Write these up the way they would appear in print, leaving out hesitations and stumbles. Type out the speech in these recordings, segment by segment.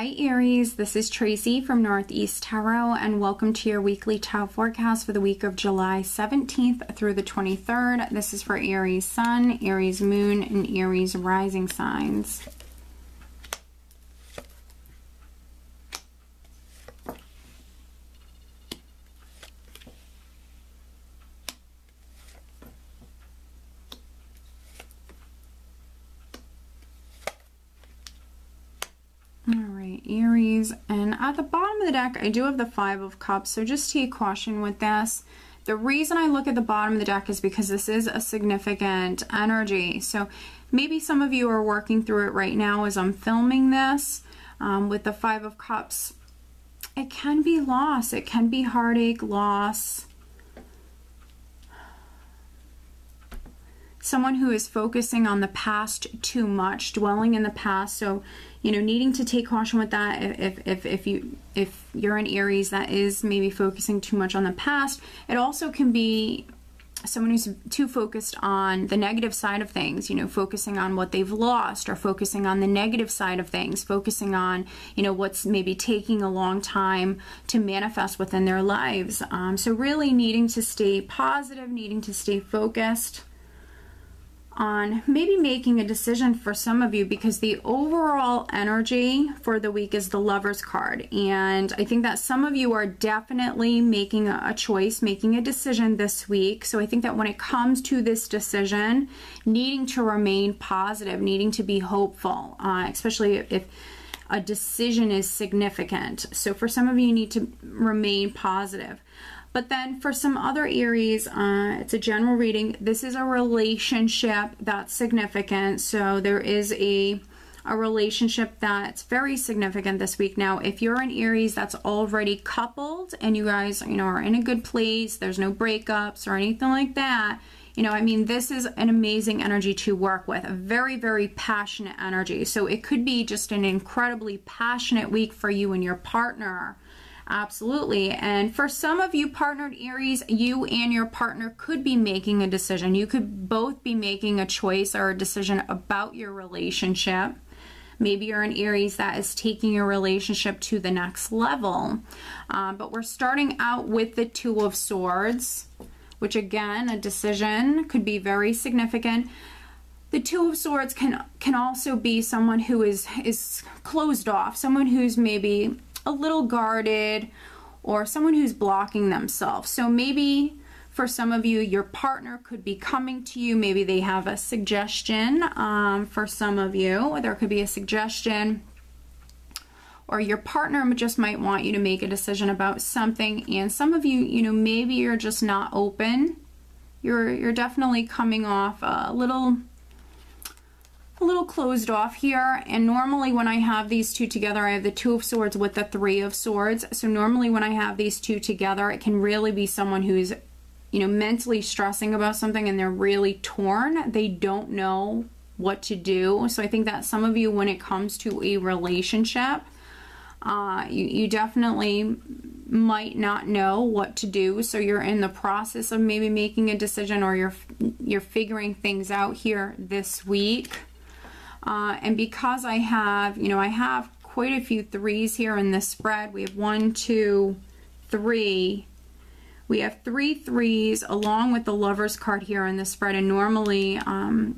Hi Aries, this is Tracy from Northeast Tarot and welcome to your weekly tarot forecast for the week of July 17th through the 23rd. This is for Aries Sun, Aries Moon, and Aries Rising signs. Aries, and at the bottom of the deck I do have the Five of Cups, so just take caution with this. The reason I look at the bottom of the deck is because this is a significant energy, so maybe some of you are working through it right now as I'm filming this. With the Five of Cups, it can be loss, it can be heartache, loss. Someone who is focusing on the past too much, dwelling in the past, so you know, needing to take caution with that. If you're an Aries that is maybe focusing too much on the past, it also can be someone who's too focused on the negative side of things, you know, focusing on what they've lost or focusing on the negative side of things, focusing on, you know, what's maybe taking a long time to manifest within their lives. So really needing to stay positive, needing to stay focused on maybe making a decision for some of you, because the overall energy for the week is the Lovers card, and I think that some of you are definitely making a choice, making a decision this week. So I think that when it comes to this decision, needing to remain positive, needing to be hopeful, especially if a decision is significant. So for some of you, you need to remain positive. But then for some other Aries, it's a general reading. This is a relationship that's significant. So there is a relationship that's very significant this week. Now, if you're an Aries that's already coupled and you guys, you know, are in a good place, there's no breakups or anything like that, you know, I mean, this is an amazing energy to work with, a very, very passionate energy. So it could be just an incredibly passionate week for you and your partner. Absolutely. And for some of you partnered Aries, you and your partner could be making a decision. You could both be making a choice or a decision about your relationship. Maybe you're an Aries that is taking your relationship to the next level. But we're starting out with the Two of Swords, which again, a decision could be very significant. The Two of Swords can also be someone who is closed off, someone who's maybe a little guarded, or someone who's blocking themselves. So maybe for some of you, your partner could be coming to you. Maybe they have a suggestion. For some of you, there could be a suggestion, or your partner just might want you to make a decision about something. And some of you, you know, maybe you're just not open. You're definitely coming off a little closed off here. And normally when I have these two together, I have the Two of Swords with the Three of Swords. So normally when I have these two together, it can really be someone who's, you know, mentally stressing about something and they're really torn. They don't know what to do. So I think that some of you, when it comes to a relationship, you definitely might not know what to do. So you're in the process of maybe making a decision, or you're figuring things out here this week. And because I have, you know, I have quite a few threes here in this spread. We have 1, 2, 3. We have 3 threes along with the Lovers card here in the spread. And normally, you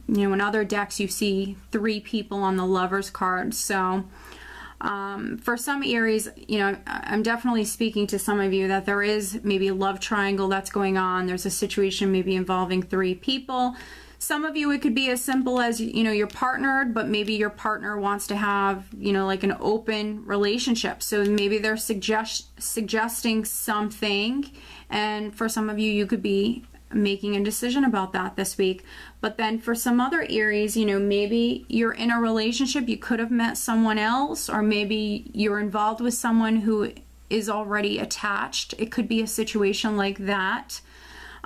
know, in other decks you see 3 people on the Lovers card. So for some Aries, you know, I'm definitely speaking to some of you that there is maybe a love triangle that's going on. There's a situation maybe involving 3 people. Some of you, it could be as simple as, you know, you're partnered, but maybe your partner wants to have, you know, like an open relationship. So maybe they're suggesting something, and for some of you, you could be making a decision about that this week. But then for some other Aries, you know, maybe you're in a relationship, you could have met someone else, or maybe you're involved with someone who is already attached. It could be a situation like that.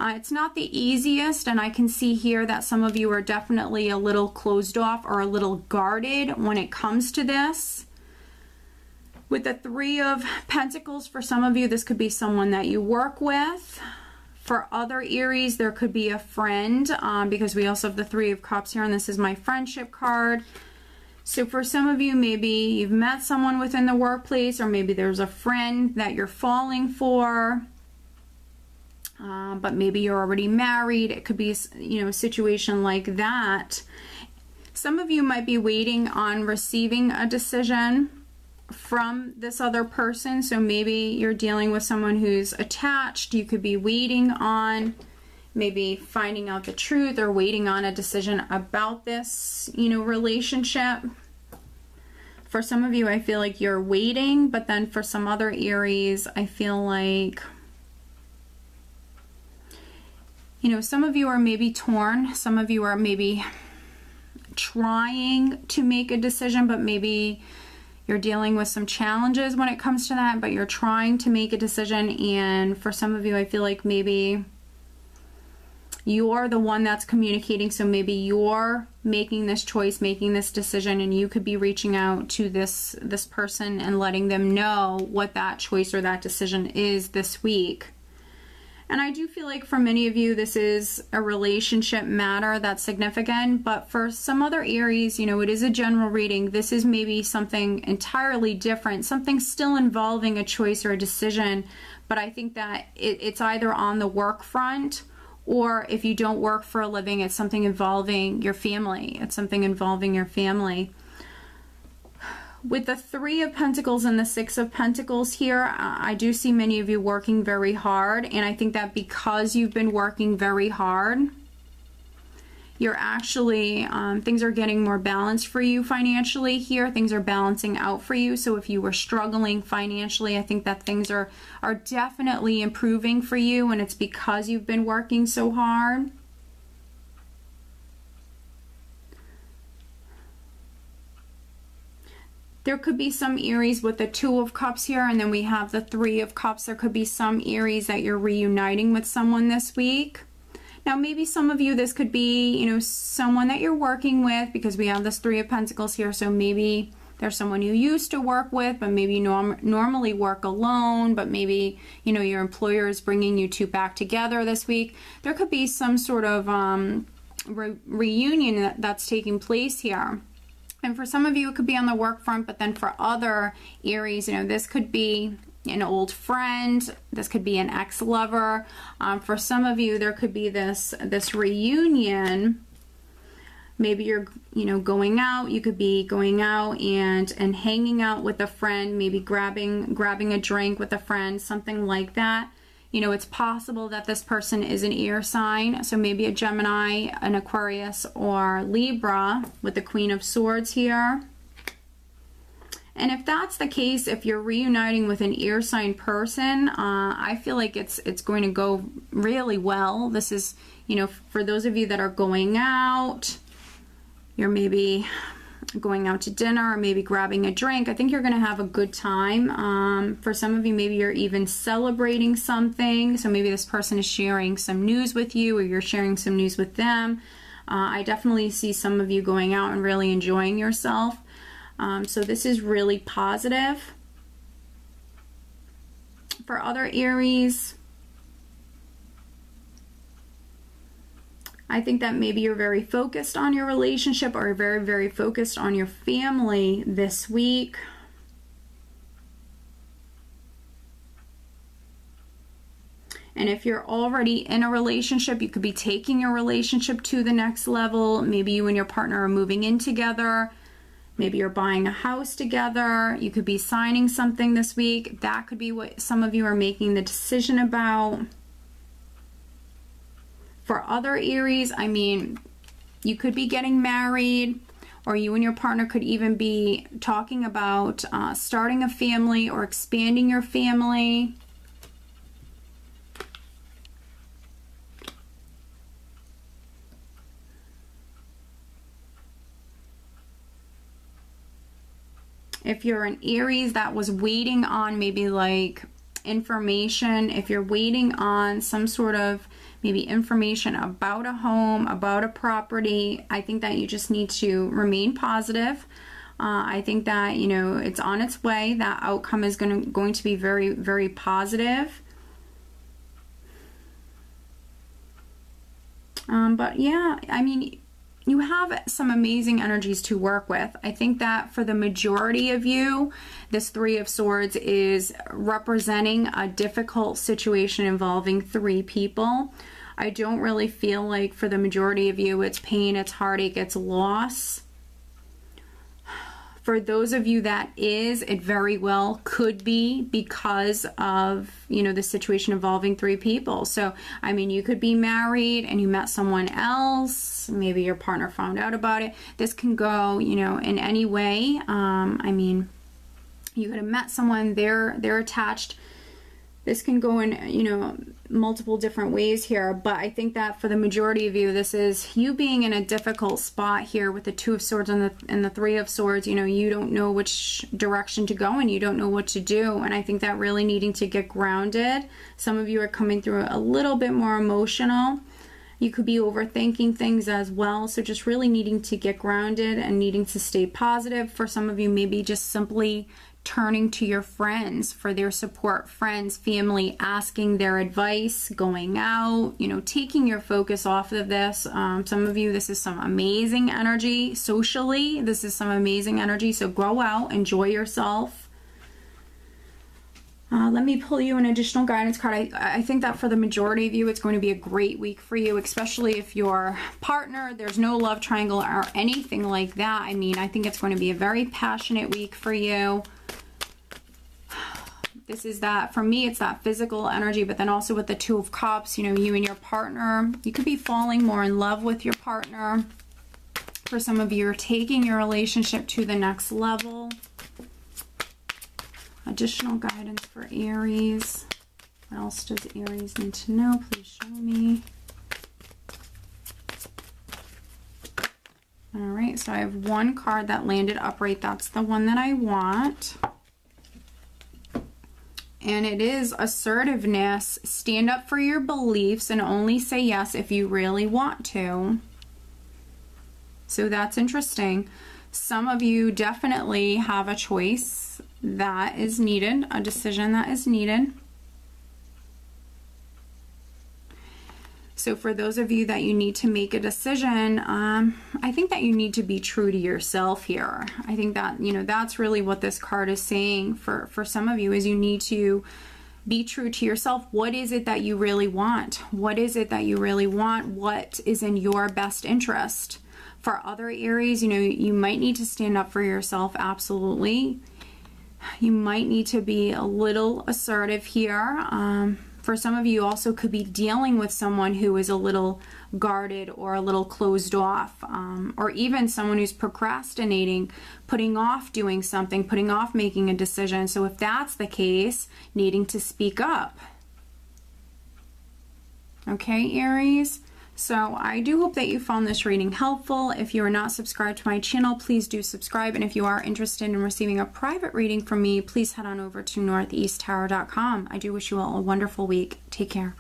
It's not the easiest, and I can see here that some of you are definitely a little closed off or a little guarded when it comes to this. With the Three of Pentacles, for some of you, this could be someone that you work with. For other Aries, there could be a friend, because we also have the Three of Cups here, and this is my friendship card. So for some of you, maybe you've met someone within the workplace, or maybe there's a friend that you're falling for, but maybe you're already married. It could be, you know, a situation like that. Some of you might be waiting on receiving a decision from this other person. So maybe you're dealing with someone who's attached. You could be waiting on maybe finding out the truth, or waiting on a decision about this, you know, relationship. For some of you, I feel like you're waiting, but then for some other Aries, I feel like, you know, some of you are maybe torn. Some of you are maybe trying to make a decision, but maybe you're dealing with some challenges when it comes to that, but you're trying to make a decision. And for some of you, I feel like maybe you're the one that's communicating. So maybe you're making this choice, making this decision, and you could be reaching out to this person and letting them know what that choice or that decision is this week. And I do feel like for many of you, this is a relationship matter that's significant, but for some other Aries, you know, it is a general reading. This is maybe something entirely different, something still involving a choice or a decision, but I think that it's either on the work front, or if you don't work for a living, it's something involving your family. It's something involving your family. With the Three of Pentacles and the Six of Pentacles here, I do see many of you working very hard. And I think that because you've been working very hard, you're actually, things are getting more balanced for you financially here. Things are balancing out for you. So if you were struggling financially, I think that things are definitely improving for you. And it's because you've been working so hard. There could be some Aries with the Two of Cups here, and then we have the Three of Cups. There could be some Aries that you're reuniting with someone this week. Now, maybe some of you, this could be, you know, someone that you're working with, because we have this Three of Pentacles here. So maybe there's someone you used to work with, but maybe you normally work alone, but maybe, you know, your employer is bringing you two back together this week. There could be some sort of reunion that's taking place here. And for some of you, it could be on the work front, but then for other Aries, you know, this could be an old friend. This could be an ex-lover. For some of you, there could be this reunion. Maybe you're, you know, going out. You could be going out and hanging out with a friend, maybe grabbing a drink with a friend, something like that. You know, it's possible that this person is an air sign, so maybe a Gemini, an Aquarius, or Libra with the Queen of Swords here. And if that's the case, if you're reuniting with an air sign person, I feel like it's going to go really well. This is, you know, for those of you that are going out, you're maybe going out to dinner or maybe grabbing a drink. I think you're going to have a good time. For some of you, maybe you're even celebrating something. So maybe this person is sharing some news with you, or you're sharing some news with them. I definitely see some of you going out and really enjoying yourself. So this is really positive. For other Aries, I think that maybe you're very focused on your relationship, or very, very focused on your family this week. And if you're already in a relationship, you could be taking your relationship to the next level. Maybe you and your partner are moving in together. Maybe you're buying a house together. You could be signing something this week. That could be what some of you are making the decision about. For other Aries, I mean, you could be getting married, or you and your partner could even be talking about starting a family or expanding your family. If you're an Aries that was waiting on maybe like information, if you're waiting on some sort of maybe information about a home, about a property, I think that you just need to remain positive. I think that, you know, it's on its way. That outcome is going to be very, very positive. But yeah, I mean, you have some amazing energies to work with. I think that for the majority of you, this Three of Swords is representing a difficult situation involving 3 people. I don't really feel like for the majority of you it's pain, it's heartache, it's loss. For those of you that is, it very well could be because of, you know, the situation involving 3 people. So, I mean, you could be married and you met someone else. Maybe your partner found out about it. This can go, you know, in any way. I mean, you could have met someone, they're attached. This can go in, you know, multiple different ways here, but I think that for the majority of you, this is you being in a difficult spot here with the Two of Swords and the Three of Swords. You know, you don't know which direction to go and you don't know what to do, and I think that really needing to get grounded. Some of you are coming through a little bit more emotional. You could be overthinking things as well, so just really needing to get grounded and needing to stay positive. For some of you, maybe just simply turning to your friends for their support, friends, family, asking their advice, going out, you know, taking your focus off of this. Some of you, this is some amazing energy socially. This is some amazing energy, so go out, enjoy yourself. Let me pull you an additional guidance card. I think that for the majority of you, it's going to be a great week for you, especially if your partner, there's no love triangle or anything like that. I mean, I think it's going to be a very passionate week for you. This is that, for me, it's that physical energy, but then also with the Two of Cups, you know, you and your partner, you could be falling more in love with your partner. For some of you, you're taking your relationship to the next level. Additional guidance for Aries. What else does Aries need to know? Please show me. All right, so I have one card that landed upright. That's the one that I want. And it is assertiveness. Stand up for your beliefs and only say yes if you really want to. So that's interesting. Some of you definitely have a choice that is needed, a decision that is needed. So for those of you that you need to make a decision, I think that you need to be true to yourself here. I think that, you know, that's really what this card is saying for some of you, is you need to be true to yourself. What is it that you really want? What is it that you really want? What is in your best interest? For other Aries, you know, you might need to stand up for yourself, absolutely. You might need to be a little assertive here. For some of you, also could be dealing with someone who is a little guarded or a little closed off, or even someone who's procrastinating, putting off doing something, putting off making a decision. So if that's the case, needing to speak up. Okay, Aries? So I do hope that you found this reading helpful. If you are not subscribed to my channel, please do subscribe. And if you are interested in receiving a private reading from me, please head on over to northeasttarot.com. I do wish you all a wonderful week. Take care.